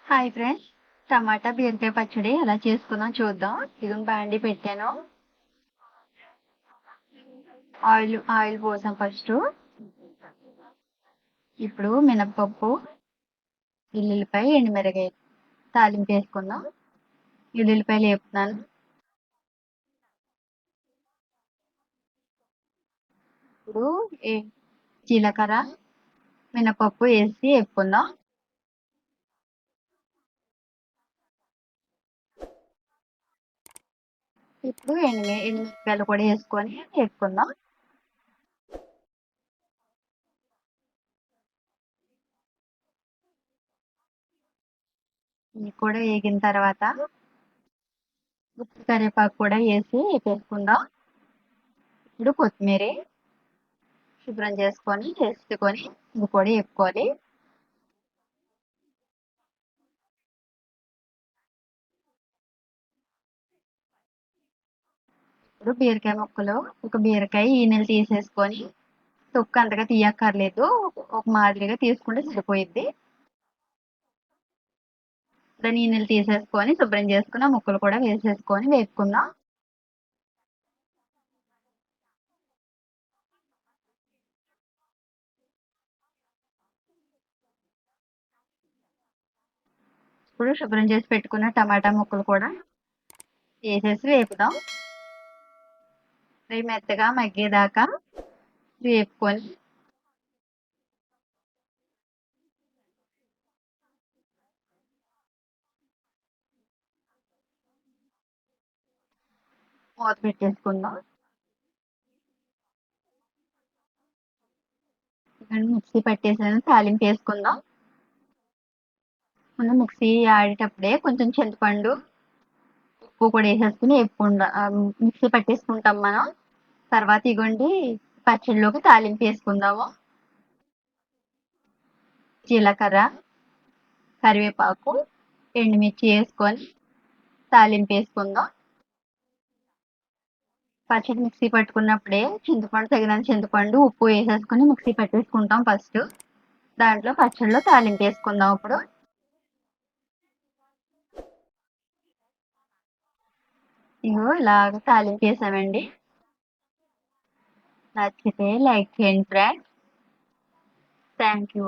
Hi friends, టమాటా బీరకాయ పచ్చడి ఎలా చేసుకుందాం చూద్దాం. ఇదిగో బాండి పెట్టాను. ఆయిల్ పోసాం ఫస్ట్. ఇప్పుడు మినపప్పు, ఎల్లుల్లిపాయ, ఎండుమిరగాయలు తాలింపు వేసుకుందాం. ఎల్లుల్లిపాయలు వేపుతున్నాను. ఇప్పుడు జీలకర్ర, మినపప్పు వేసి వేపుకుందాం. ఇప్పుడు ఎండుమిరపకాయలు కూడా వేసుకొని వేపుకుందాం. ఇవి కూడా వేగిన తర్వాత కరివేపాకు కూడా వేసి వేపేసుకుందాం. ఇప్పుడు కొత్తిమీర శుభ్రం చేసుకొని వేసుకొని ఇవి కూడా వేపుకోవాలి. ఇప్పుడు బీరకాయ ముక్కలు, ఒక బీరకాయ ఈనెలు తీసేసుకొని తొక్కు అంతగా తీయక్కర్లేదు, ఒక మాదిరిగా తీసుకుంటే సరిపోయిద్ది. దాని ఈనెలు తీసేసుకొని శుభ్రం చేసుకుని ఆ ముక్కలు కూడా వేసేసుకొని వేపుకుందాం. ఇప్పుడు శుభ్రం చేసి పెట్టుకున్న టమాటా ముక్కలు కూడా వేసేసి వేపుదాం. అవి మెత్తగా మగ్గేదాకా వేపుకొని మూత పెట్టేసుకుందాం. మిక్సీ పట్టేసాను, తాలింపు వేసుకుందాం. ముందు మిక్సీ ఆడేటప్పుడే కొంచెం చింతపండు, ఉప్పు కూడా వేసేసుకుని మిక్సీ పట్టేసుకుంటాం మనం. తర్వాత ఇగోండి పచ్చడిలోకి తాలింపు వేసుకుందాము. జీలకర్ర, కరివేపాకు, ఎండుమిర్చి వేసుకొని తాలింపు వేసుకుందాం. పచ్చడి మిక్సీ పట్టుకున్నప్పుడే తగినంత చింతపండు, ఉప్పు వేసేసుకొని మిక్సీ పట్టేసుకుంటాం ఫస్ట్. దాంట్లో పచ్చడిలో తాలింపు వేసుకుందాం. ఇప్పుడు ఇగో ఇలాగ తాలింపు వేసామండి. నచ్చితే లైక్ చేయండి ఫ్రెండ్స్. Thank you.